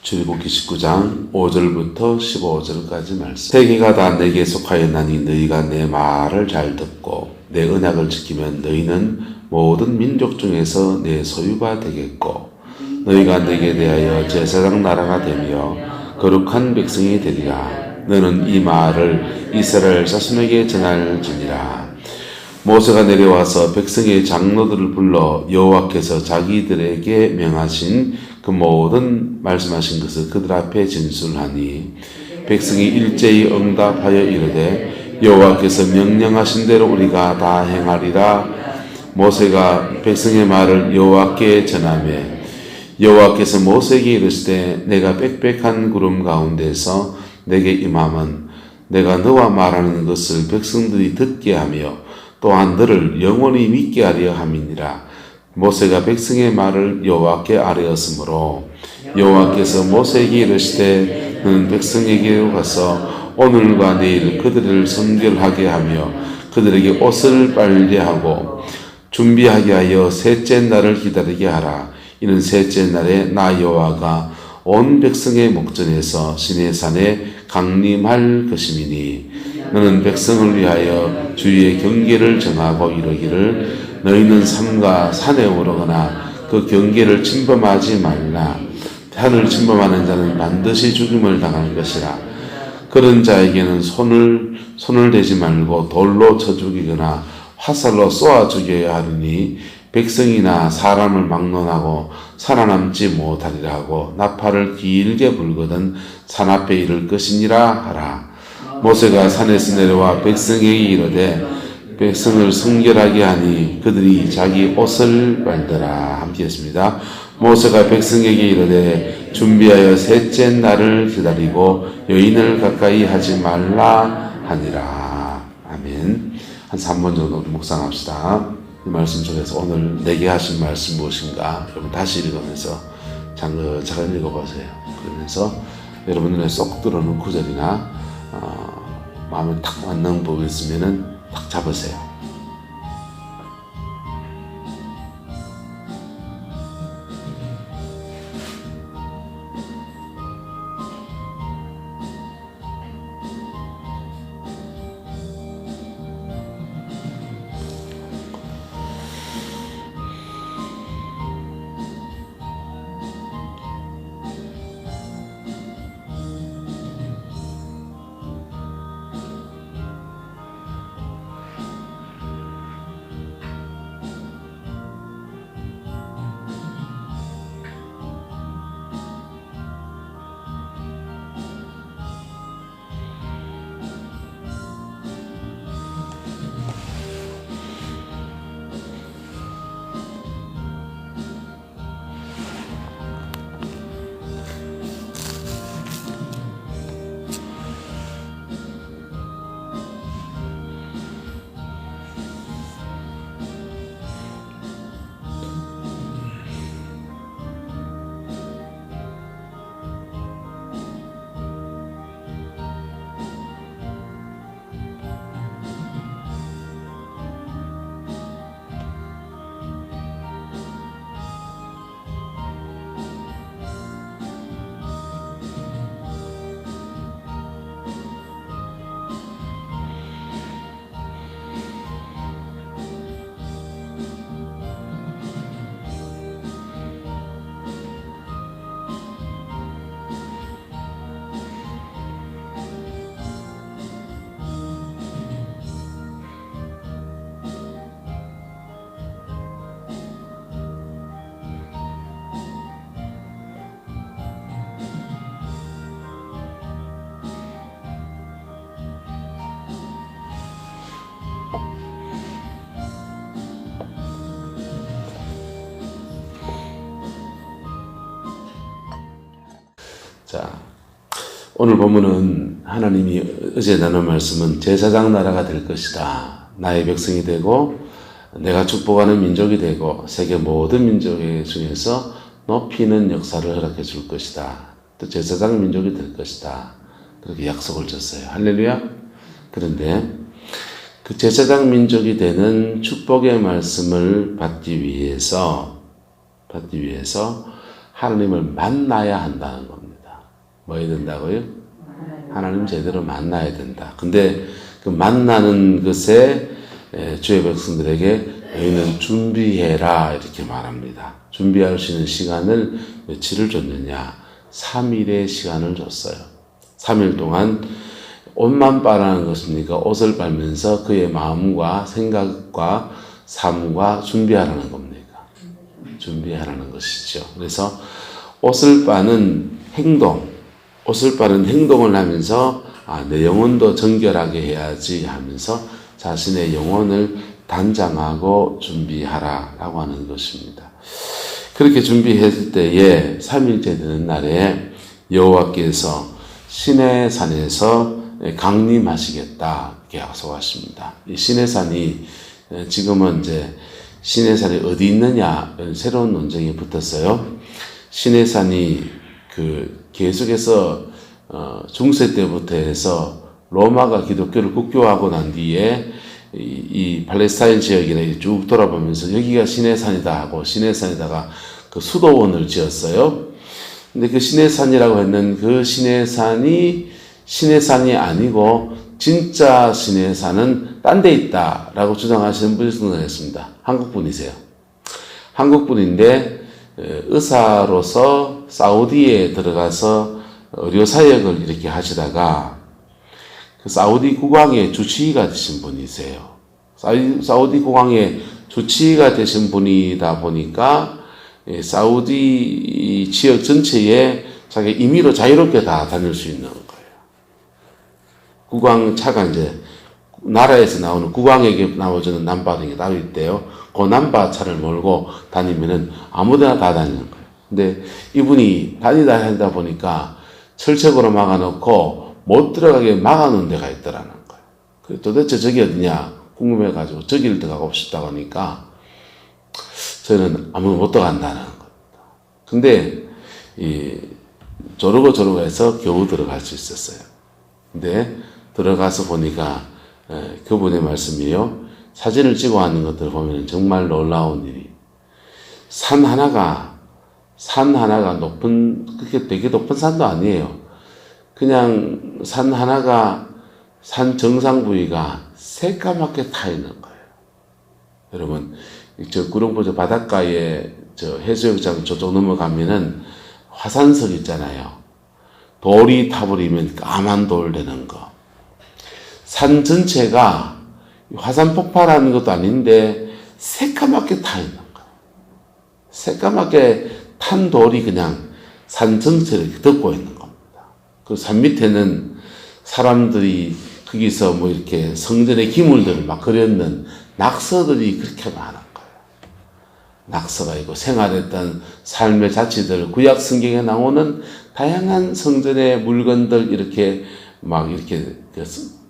출애굽기 19장 5절부터 15절까지 말씀. 세계가 다 내게 속하였나니 너희가 내 말을 잘 듣고 내 언약을 지키면 너희는 모든 민족 중에서 내 소유가 되겠고 너희가 내게 대하여 제사장 나라가 되며 거룩한 백성이 되리라. 너는 이 말을 이스라엘 자손에게 전할지니라. 모세가 내려와서 백성의 장로들을 불러 여호와께서 자기들에게 명하신 그 모든 말씀하신 것을 그들 앞에 진술하니 백성이 일제히 응답하여 이르되 여호와께서 명령하신 대로 우리가 다 행하리라. 모세가 백성의 말을 여호와께 전하며 여호와께서 모세에게 이르시되 내가 빽빽한 구름 가운데서 내게 임함은 내가 너와 말하는 것을 백성들이 듣게 하며 또한 너를 영원히 믿게 하려 함이니라. 모세가 백성의 말을 여호와께 아뢰었으므로 여호와께서 모세에게 이르시되 너는 백성에게로 가서 오늘과 내일 그들을 성결하게 하며 그들에게 옷을 빨래하고 준비하게 하여 셋째 날을 기다리게 하라. 이는 셋째 날에 나 여호와가 온 백성의 목전에서 시내산에 강림할 것임이니 너는 백성을 위하여 주의 경계를 정하고 이르기를 너희는 삼가 산에 오르거나 그 경계를 침범하지 말라. 산을 침범하는 자는 반드시 죽임을 당할 것이라. 그런 자에게는 손을 대지 말고 돌로 쳐 죽이거나 화살로 쏘아 죽여야 하리니 백성이나 사람을 막론하고 살아남지 못하리라 하고 나팔을 길게 불거든 산 앞에 이를 것이니라 하라. 모세가 산에서 내려와 백성에게 이르되 백성을 성결하게 하니 그들이 자기 옷을 빨더라. 함께 했습니다. 모세가 백성에게 이르되 준비하여 셋째 날을 기다리고 여인을 가까이 하지 말라 하니라. 아멘. 한 3번 정도 묵상합시다. 이 말씀 속에서 오늘 내게 하신 말씀 무엇인가 여러분 다시 읽으면서 차근차근 읽어보세요. 그러면서 여러분 눈에 쏙 들어오는 구절이나 마음에 딱 맞는 부분이 있으면은 딱 잡으세요. 자, 오늘 본문은 하나님이 어제 나눈 말씀은 제사장 나라가 될 것이다. 나의 백성이 되고 내가 축복하는 민족이 되고 세계 모든 민족 중에서 높이는 역사를 허락해 줄 것이다. 또 제사장 민족이 될 것이다. 그렇게 약속을 줬어요. 할렐루야. 그런데 그 제사장 민족이 되는 축복의 말씀을 받기 위해서 하나님을 만나야 한다는 겁니다. 뭐 해야 된다고요? 하나님 제대로 만나야 된다. 근데 그 만나는 것에 주의 백성들에게 너희는 준비해라 이렇게 말합니다. 준비할 수 있는 시간을 며칠을 줬느냐? 3일의 시간을 줬어요. 3일 동안 옷만 빨아는 것입니까? 옷을 빨면서 그의 마음과 생각과 삶과 준비하라는 겁니까? 준비하라는 것이죠. 그래서 옷을 빠는 행동을 하면서 내 영혼도 정결하게 해야지 하면서 자신의 영혼을 단장하고 준비하라라고 하는 것입니다. 그렇게 준비했을 때에 3일째 되는 날에 여호와께서 시내 산에서 강림하시겠다 이렇게 약속하십니다. 이 시내 산이 지금은 이제 시내 산이 어디 있느냐 새로운 논쟁이 붙었어요. 시내 산이 계속해서 중세 때부터 해서 로마가 기독교를 국교화하고 난 뒤에 이 팔레스타인 지역에 쭉 돌아보면서 여기가 시내산이다 하고 시내산에다가 그 수도원을 지었어요. 근데 그 시내산이라고 했는 그 시내산이 아니고 진짜 시내산은 딴 데 있다라고 주장하시는 분이 등장했습니다. 한국분이세요. 한국분인데 의사로서 사우디에 들어가서 의료사역을 이렇게 하시다가 그 사우디 국왕의 주치의가 되신 분이세요. 사우디 국왕의 주치의가 되신 분이다 보니까 사우디 지역 전체에 자기 임의로 자유롭게 다 다닐 수 있는 거예요. 국왕차가 이제 나라에서 나오는 국왕에게 나와주는 남바등이 따로 있대요. 그 남바차를 몰고 다니면은 아무데나 다 다니는 거예요. 근데 이분이 다니다 보니까 철책으로 막아놓고 못 들어가게 막아놓은 데가 있더라는 거예요. 도대체 저기 어디냐 궁금해가지고 저기를 들어가고 싶다고 하니까 저는 아무도 못 들어간다는 겁니다. 근데 저러고 해서 겨우 들어갈 수 있었어요. 근데 들어가서 보니까 그분의 말씀이에요. 사진을 찍어 하는 것들을 보면 정말 놀라운 일이 산 하나가 그렇게 되게 높은 산도 아니에요. 그냥 산 하나가 산 정상 부위가 새까맣게 타 있는 거예요. 여러분, 저 구룡포 저 바닷가에 저 해수욕장 저쪽 넘어가면은 화산석 있잖아요. 돌이 타버리면 까만 돌 되는 거. 산 전체가 화산 폭발하는 것도 아닌데 새까맣게 타 있는 거예요. 새까맣게 탄 돌이 그냥 산 전체를 덮고 있는 겁니다. 그 산 밑에는 사람들이 거기서 뭐 이렇게 성전의 기물들을 막 그렸는 낙서들이 그렇게 많은 거예요. 낙서가 있고 생활했던 삶의 자취들, 구약 성경에 나오는 다양한 성전의 물건들 이렇게 막 이렇게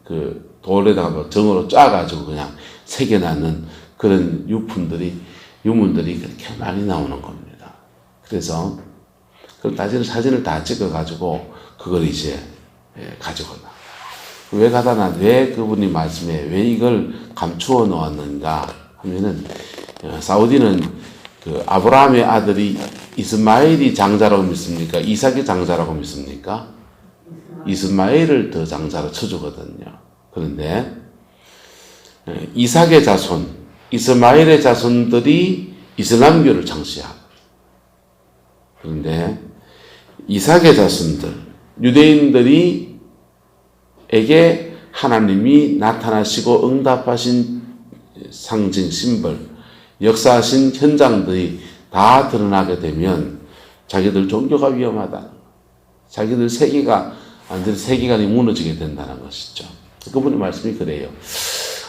그 돌에다가 정으로 짜가지고 그냥 새겨놨는 그런 유문들이 그렇게 많이 나오는 겁니다. 그래서 그 사진을 다 찍어가지고 그걸 이제 가지고 나. 왜 그분이 말씀에 왜 이걸 감추어 놓았는가 하면은 사우디는 그 아브라함의 아들이 이스마엘이 장자라고 믿습니까? 이삭이 장자라고 믿습니까? 이스마엘을 더 장자로 쳐주거든요. 그런데 이삭의 자손, 이스마엘의 자손들이 이슬람교를 창시하고 그런데 이삭의 자손들 유대인들에게 하나님이 나타나시고 응답하신 상징, 심벌, 역사하신 현장들이 다 드러나게 되면 자기들 종교가 위험하다. 자기들 세계관이 무너지게 된다는 것이죠. 그분의 말씀이 그래요.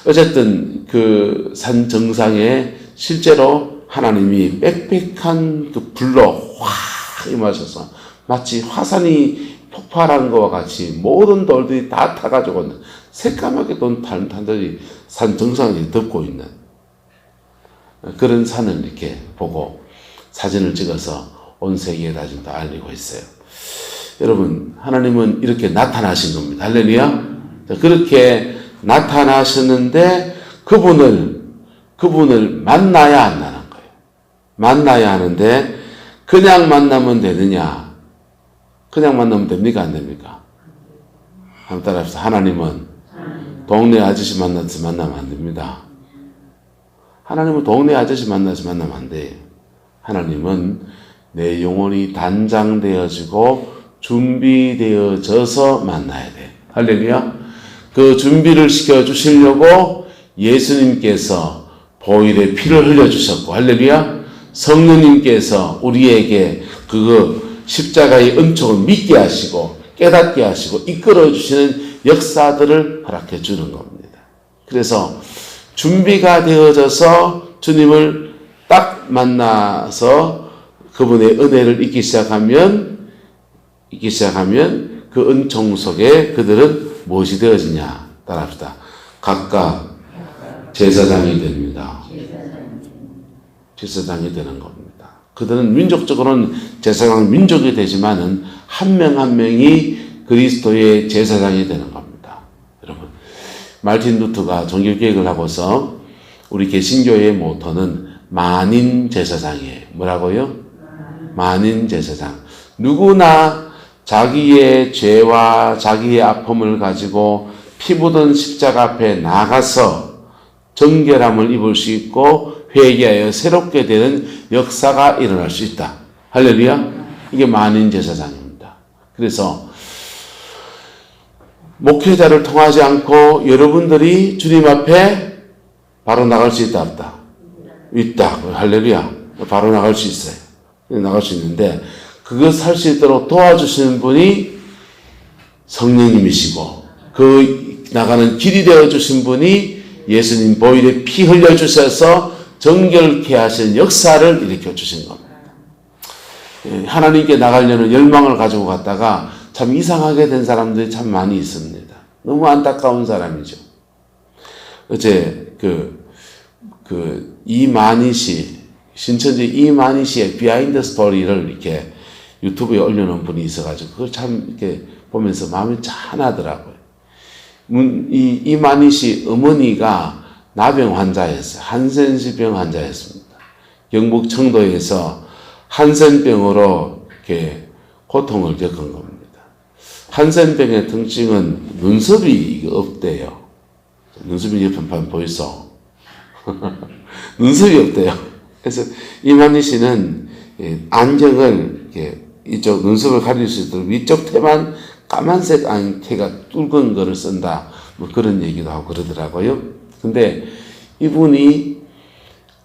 어쨌든 그 산 정상에 실제로 하나님이 빽빽한 그 불로 확 임하셔서 마치 화산이 폭발한 것과 같이 모든 돌들이 다 타가지고 새까맣게 탄 탄들이 산 정상에 덮고 있는 그런 산을 이렇게 보고 사진을 찍어서 온 세계에다 지금 다 알리고 있어요. 여러분, 하나님은 이렇게 나타나신 겁니다. 할렐루야. 그렇게 나타나셨는데 그분을 만나야 한다는 거예요. 만나야 하는데 그냥 만나면 되느냐? 그냥 만나면 됩니까? 안 됩니까? 한번 따라합시다. 하나님은 동네 아저씨 만나서 만나면 안 됩니다. 하나님은 동네 아저씨 만나서 만나면 안 돼요. 하나님은 내 영혼이 단장되어지고 준비되어져서 만나야 돼. 할렐루야. 그 준비를 시켜주시려고 예수님께서 보혈의 피를 흘려주셨고, 할렐루야. 성령님께서 우리에게 그 십자가의 은총을 믿게 하시고 깨닫게 하시고 이끌어 주시는 역사들을 허락해 주는 겁니다. 그래서 준비가 되어져서 주님을 딱 만나서 그분의 은혜를 잊기 시작하면 그 은총 속에 그들은 무엇이 되어지냐? 따라합시다. 각각 제사장이 됩니다. 제사장이 되는 겁니다. 그들은 민족적으로는 제사장 민족이 되지만은 한 명 한 명이 그리스도의 제사장이 되는 겁니다. 여러분, 말틴 루터가 종교개혁을 하고서 우리 개신교의 모토는 만인 제사장이에요. 뭐라고요? 만인 제사장. 누구나 자기의 죄와 자기의 아픔을 가지고 피 묻은 십자가 앞에 나가서 정결함을 입을 수 있고 회개하여 새롭게 되는 역사가 일어날 수 있다. 할렐루야. 이게 만인 제사장입니다. 그래서 목회자를 통하지 않고 여러분들이 주님 앞에 바로 나갈 수 있다 없다? 있다. 할렐루야. 바로 나갈 수 있어요. 나갈 수 있는데 그것을 할 수 있도록 도와주시는 분이 성령님이시고 그 나가는 길이 되어주신 분이 예수님 보혈에 피 흘려주셔서 정결케 하신 역사를 일으켜 주신 겁니다. 하나님께 나가려는 열망을 가지고 갔다가 참 이상하게 된 사람들이 참 많이 있습니다. 너무 안타까운 사람이죠. 어제 이만희 씨, 신천지 이만희 씨의 비하인드 스토리를 이렇게 유튜브에 올려놓은 분이 있어가지고 그걸 참 이렇게 보면서 마음이 짠하더라고요. 이만희 씨 어머니가 나병 환자였어요. 한센병 환자였습니다. 경북 청도에서 한센병으로 이렇게 고통을 겪은 겁니다. 한센병의 특징은 눈썹이 없대요. 눈썹이 옆에 한번 보이소? 눈썹이 없대요. 그래서 이만희 씨는 안경을 이렇게 이쪽 눈썹을 가릴 수 있도록 위쪽 태만 까만색 안개가 뚫은 거를 쓴다. 뭐 그런 얘기도 하고 그러더라고요. 근데 이분이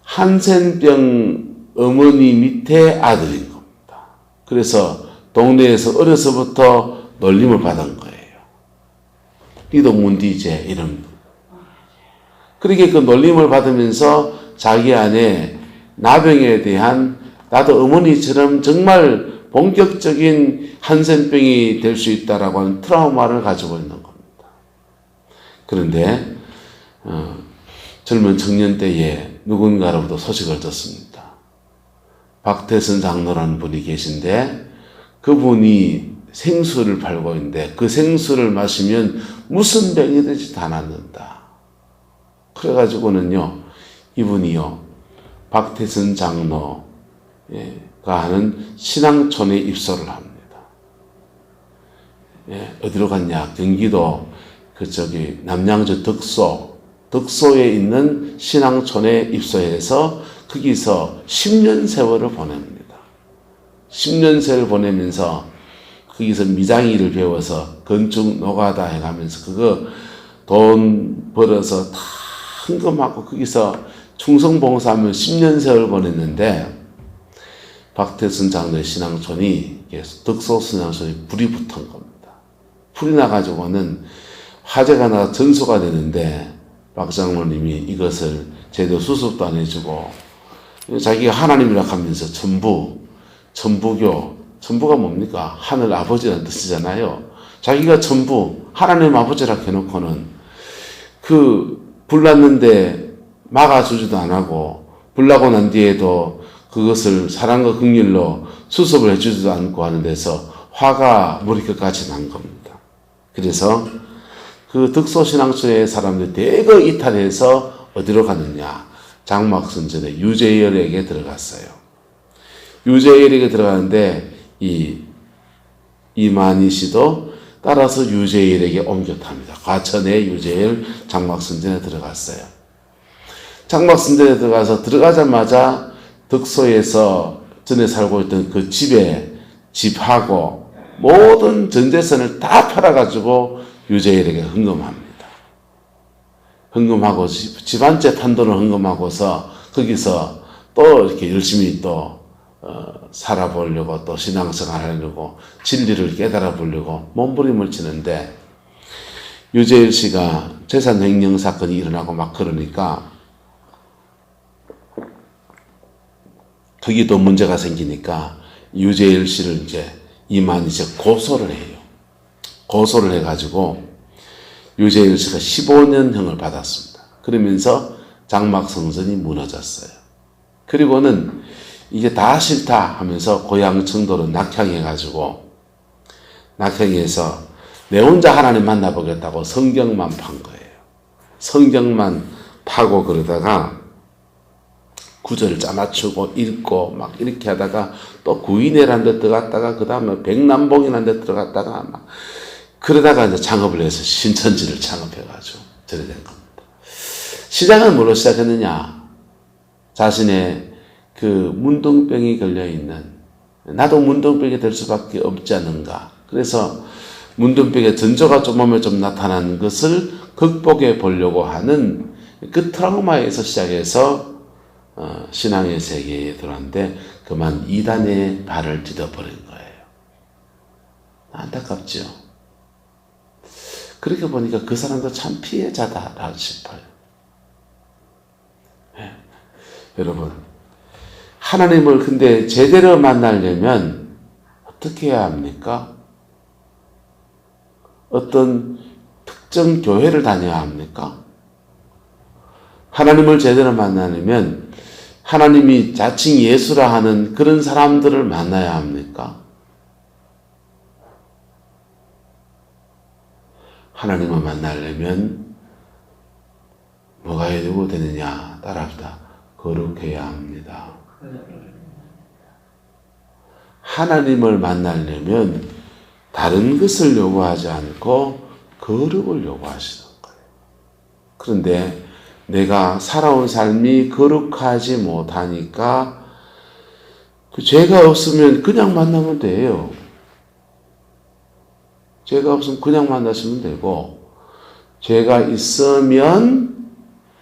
한센병 어머니 밑에 아들인 겁니다. 그래서 동네에서 어려서부터 놀림을 받은 거예요. 이동문디제 이런. 그렇게 그 놀림을 받으면서 자기 안에 나병에 대한 나도 어머니처럼 정말 본격적인 한센병이 될 수 있다라고 하는 트라우마를 가지고 있는 겁니다. 그런데 젊은 청년 때에 누군가로부터 소식을 듣습니다. 박태선 장로라는 분이 계신데 그분이 생수를 팔고 있는데 그 생수를 마시면 무슨 병이든지 다 낫는다. 그래가지고는요, 이분이요, 박태선 장로가 하는 신앙촌에 입소를 합니다. 어디로 갔냐? 경기도 남양주 덕소에 있는 신앙촌에 입소해서 거기서 10년 세월을 보냅니다. 10년 세월을 보내면서 거기서 미장일을 배워서 건축 노가다 해가면서 그거 돈 벌어서 다 헌금하고 거기서 충성봉사하며 10년 세월 보냈는데 박태순 장로의 신앙촌이 덕소 신앙촌이 불이 붙은 겁니다. 불이 나가지고는 화재가 나가 전소가 되는데 박 장로님이 이것을 제대로 수습도 안 해주고 자기가 하나님이라 하면서 천부가 뭡니까? 하늘 아버지라는 뜻이잖아요. 자기가 천부 하나님 아버지라 해놓고는 불 났는데 막아주지도 안 하고 불 나고 난 뒤에도 그것을 사랑과 긍휼로 수습을 해주지도 않고 하는 데서 화가 머리끝까지 난 겁니다. 그래서 그 덕소신앙촌의 사람들이 대거 이탈해서 어디로 갔느냐? 장막선전에 유재열에게 들어갔어요. 유재열에게 들어가는데 이 이만희 씨도 따라서 유재일에게 옮겼답니다. 과천의 유재일 장막선전에 들어갔어요. 장막선전에 들어가자마자 덕소에서 전에 살고 있던 그 집하고 모든 전재산을 다 팔아가지고 유재일에게 헌금합니다. 헌금하고 집안째 판돈을 헌금하고서 거기서 또 이렇게 열심히 또 살아보려고 또 신앙생활 하려고 진리를 깨달아 보려고 몸부림을 치는데 유재일 씨가 재산 횡령 사건이 일어나고 막 그러니까 거기도 문제가 생기니까 유재일 씨를 이제 이만희 씨가 고소를 해요. 고소를 해가지고 유재일 씨가 15년형을 받았습니다. 그러면서 장막성전이 무너졌어요. 그리고는 이게 다 싫다 하면서 고향 청도로 낙향해가지고 낙향해서 내 혼자 하나님 만나보겠다고 성경만 판 거예요. 성경만 파고 그러다가 구절을 짜맞추고 읽고 막 이렇게 하다가 또 구인회라는 데 들어갔다가 그 다음에 백남봉이라는 데 들어갔다가 막 그러다가 이제 창업을 해서 신천지를 창업해가지고 저래 된 겁니다. 시작은 뭘로 시작했느냐? 자신의 그 문둥병이 걸려있는 나도 문둥병이 될 수밖에 없지 않은가. 그래서 문둥병의 전조가 좀 몸에 좀 나타나는 것을 극복해 보려고 하는 그 트라우마에서 시작해서 신앙의 세계에 들어왔는데 그만 이단의 발을 디뎌버린 거예요. 안타깝죠. 그렇게 보니까 그 사람도 참 피해자다 싶어요. 네. 여러분 하나님을 근데 제대로 만나려면 어떻게 해야 합니까? 어떤 특정 교회를 다녀야 합니까? 하나님을 제대로 만나려면 하나님이 자칭 예수라 하는 그런 사람들을 만나야 합니까? 하나님을 만나려면 뭐가 해야 되느냐? 따라합시다. 거룩해야 합니다. 하나님을 만나려면 다른 것을 요구하지 않고 거룩을 요구하시는 거예요. 그런데 내가 살아온 삶이 거룩하지 못하니까 그 죄가 없으면 그냥 만나면 돼요. 죄가 없으면 그냥 만나시면 되고 죄가 있으면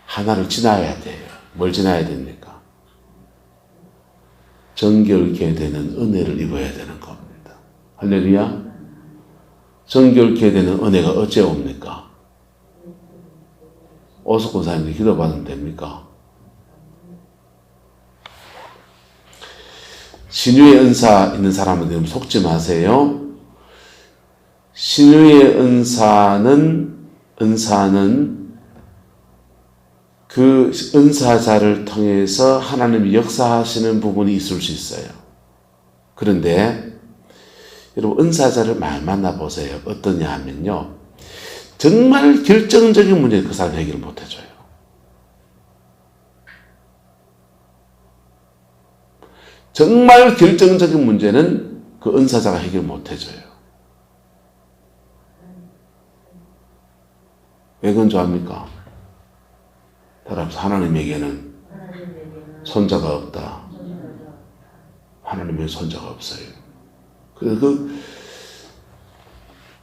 하나를 지나야 돼요. 뭘 지나야 됩니까? 정결케 되는 은혜를 입어야 되는 겁니다. 할렐루야. 정결케 되는 은혜가 어째 옵니까? 오석훈 사님들 기도받으면 됩니까? 신유의 은사 있는 사람한테 속지 마세요. 신유의 은사는 그 은사자를 통해서 하나님이 역사하시는 부분이 있을 수 있어요. 그런데 여러분 은사자를 많이 만나보세요. 어떠냐 하면요. 정말 결정적인 문제를 그 사람이 해결을 못해줘요. 정말 결정적인 문제는 그 은사자가 해결 못해줘요. 왜 건조합니까? 따라서 하나님에게는 손자가 없다. 하나님의 손자가 없어요. 그래서 그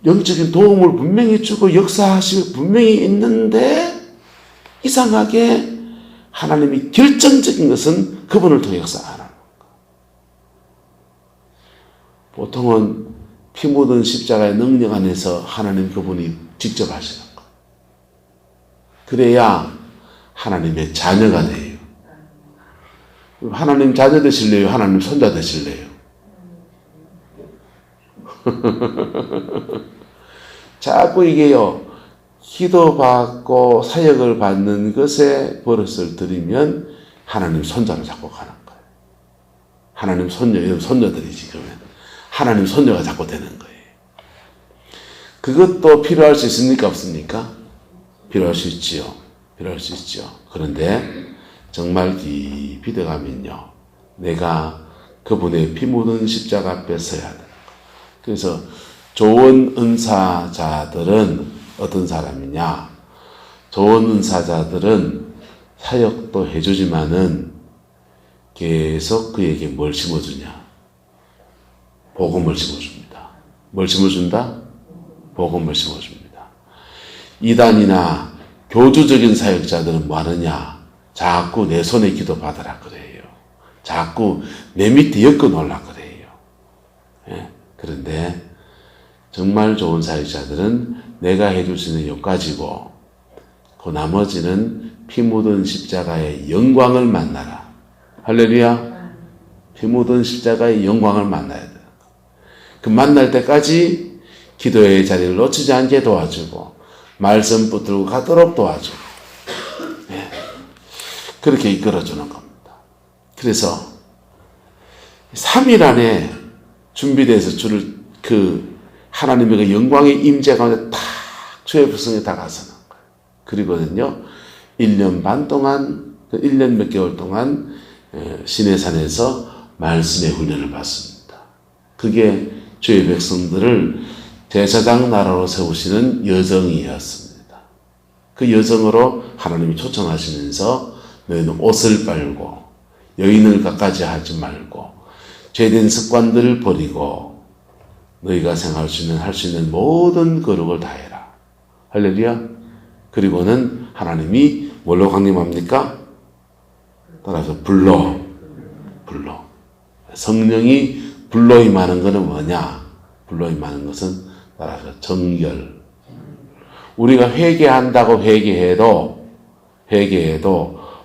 영적인 도움을 분명히 주고 역사하심이 분명히 있는데 이상하게 하나님이 결정적인 것은 그분을 통해 역사 안 하는 거예요. 보통은 피 묻은 십자가의 능력 안에서 하나님 그분이 직접 하시는 거예요. 그래야 하나님의 자녀가 돼요. 하나님 자녀 되실래요? 하나님 손자 되실래요? 자꾸 이게요, 기도받고 사역을 받는 것에 버릇을 들이면 하나님 손자를 자꾸 가는 거예요. 하나님 손녀들이지, 그러면. 하나님 손녀가 자꾸 되는 거예요. 그것도 필요할 수 있습니까? 없습니까? 필요할 수 있지요. 필요할 수 있죠. 그런데 정말 깊이 들어가면요, 내가 그분의 피 묻은 십자가 앞에 서야 돼. 그래서 좋은 은사자들은 어떤 사람이냐? 좋은 은사자들은 사역도 해주지만은 계속 그에게 뭘 심어주냐? 복음을 심어줍니다. 뭘 심어준다? 복음을 심어줍니다. 이단이나 교주적인 사역자들은 뭐 하느냐? 자꾸 내 손에 기도 받으라 그래요. 자꾸 내 밑에 엮어 놓으라 그래요. 예? 그런데 정말 좋은 사역자들은 내가 해줄 수 있는 여기까지고 그 나머지는 피 묻은 십자가의 영광을 만나라. 할렐루야. 피 묻은 십자가의 영광을 만나야 돼. 그 만날 때까지 기도의 자리를 놓치지 않게 도와주고 말씀 붙들고 가도록 도와주고 예. 그렇게 이끌어주는 겁니다. 그래서 3일 안에 준비돼서 주를 하나님의 그 영광의 임재 가운데 탁 주의 백성에 다가서는 거예요. 그리고는요 1년 반 동안 1년 몇 개월 동안 시내산에서 말씀의 훈련을 받습니다. 그게 주의 백성들을 제사장 나라로 세우시는 여정이었습니다. 그 여정으로 하나님이 초청하시면서 너희는 옷을 빨고 여인을 갖가지 하지 말고 죄된 습관들을 버리고 너희가 생각할 수 있는 할 수 있는 모든 거룩을 다해라. 할렐루야. 그리고는 하나님이 뭘로 강림합니까? 따라서 불로 성령이 불로 임하는 것은 뭐냐? 불로 임하는 것은 따라서 정결. 우리가 회개한다고 회개해도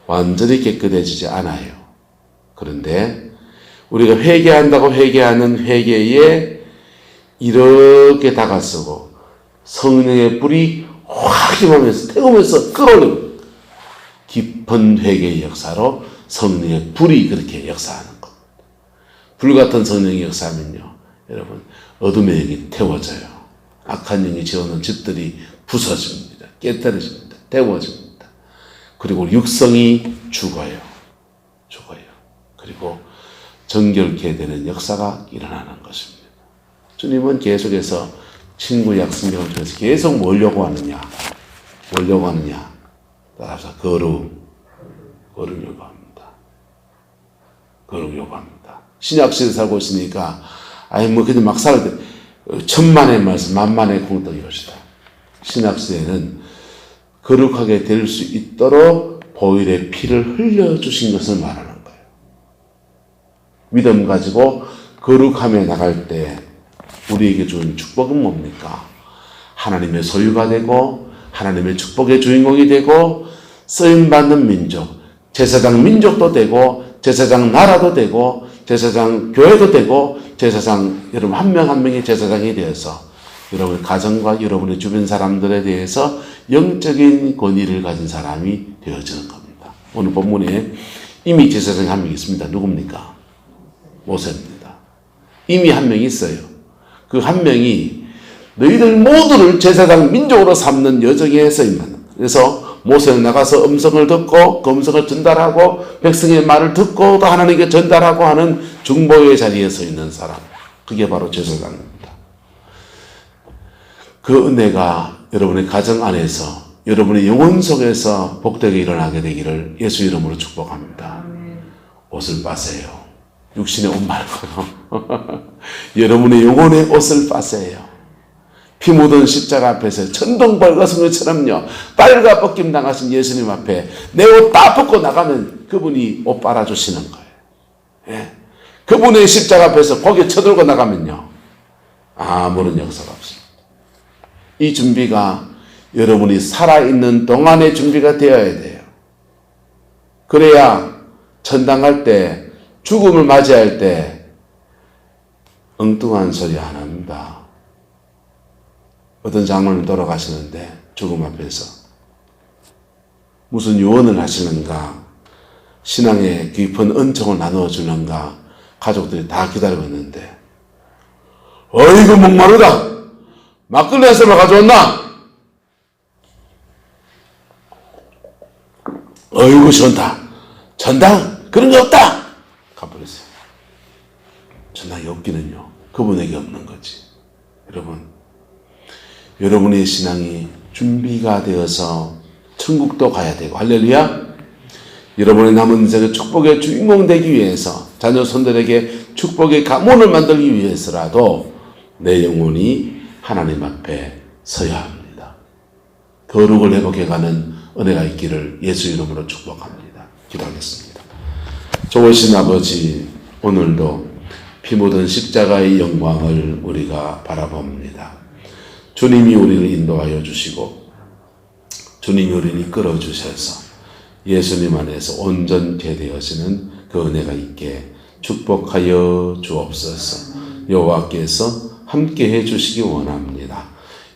완전히 깨끗해지지 않아요. 그런데 우리가 회개한다고 회개하는 회개에 이렇게 다가서고 성령의 불이 확 임하면서 태우면서 끌어올리는 깊은 회개의 역사로 성령의 불이 그렇게 역사하는 것. 불같은 성령의 역사하면요, 여러분 어둠의 영이 태워져요. 악한 영이 지어놓은 집들이 부서집니다. 깨뜨려집니다. 태워집니다. 그리고 육성이 죽어요. 그리고 정결케 되는 역사가 일어나는 것입니다. 주님은 계속해서 친구약 성경을 통해서 계속 뭘 요구하느냐? 따라서 거룩 요구합니다. 거룩 요구합니다. 신약시대에 살고 있으니까 그냥 막 살 때 천만의 말씀 만만의 공덕이 오시다. 신약시대에는 거룩하게 될 수 있도록 보혈의 피를 흘려주신 것을 말하는 거예요. 믿음 가지고 거룩함에 나갈 때 우리에게 주는 축복은 뭡니까? 하나님의 소유가 되고 하나님의 축복의 주인공이 되고 쓰임받는 민족, 제사장 민족도 되고 제사장 나라도 되고 제사장 교회도 되고 제사장 여러분 한 명 한 명이 제사장이 되어서 여러분의 가정과 여러분의 주변 사람들에 대해서 영적인 권위를 가진 사람이 되어지는 겁니다. 오늘 본문에 이미 제사장이 한 명 있습니다. 누굽니까? 모세입니다. 이미 한 명이 있어요. 그 한 명이 너희들 모두를 제사장 민족으로 삼는 여정에 쓰임받는. 그래서 모세는 나가서 음성을 듣고 그 음성을 전달하고 백성의 말을 듣고 또 하나님께 전달하고 하는 중보의 자리에 서 있는 사람. 그게 바로 제사장입니다. 그 은혜가 여러분의 가정 안에서 여러분의 영혼 속에서 복되게 일어나게 되기를 예수 이름으로 축복합니다. 옷을 빠세요. 육신의 옷 말고요. 여러분의 영혼의 옷을 빠세요. 피 묻은 십자가 앞에서 천둥 벌거슨 것처럼요. 빨가 벗김 당하신 예수님 앞에 내 옷 다 벗고 나가면 그분이 옷 빨아주시는 거예요. 예. 그분의 십자가 앞에서 고개 쳐들고 나가면요. 아무런 역사가 없습니다. 이 준비가 여러분이 살아있는 동안의 준비가 되어야 돼요. 그래야 천당 갈 때 죽음을 맞이할 때 엉뚱한 소리 안 합니다. 어떤 장로님 돌아가시는데 죽음 앞에서 무슨 유언을 하시는가, 신앙의 깊은 은총을 나누어 주는가 가족들이 다 기다리고 있는데 어이구 목마르다. 막걸리 한 잔을 가져왔나? 어이구 시원다. 전당 그런 게 없다. 가버렸어요. 전당이 없기는요. 그분에게 없는 거지. 여러분의 신앙이 준비가 되어서 천국도 가야 되고, 할렐루야. 여러분의 남은 인생의 축복의 주인공 되기 위해서, 자녀 손들에게 축복의 가문을 만들기 위해서라도 내 영혼이 하나님 앞에 서야 합니다. 거룩을 회복해가는 은혜가 있기를 예수 이름으로 축복합니다. 기도하겠습니다. 좋으신 아버지, 오늘도 피 묻은 십자가의 영광을 우리가 바라봅니다. 주님이 우리를 인도하여 주시고 주님이 우리를 이끌어 주셔서 예수님 안에서 온전케 되어지는 그 은혜가 있게 축복하여 주옵소서. 여호와께서 함께해 주시기 원합니다.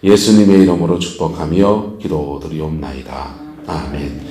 예수님의 이름으로 축복하며 기도드리옵나이다. 아멘.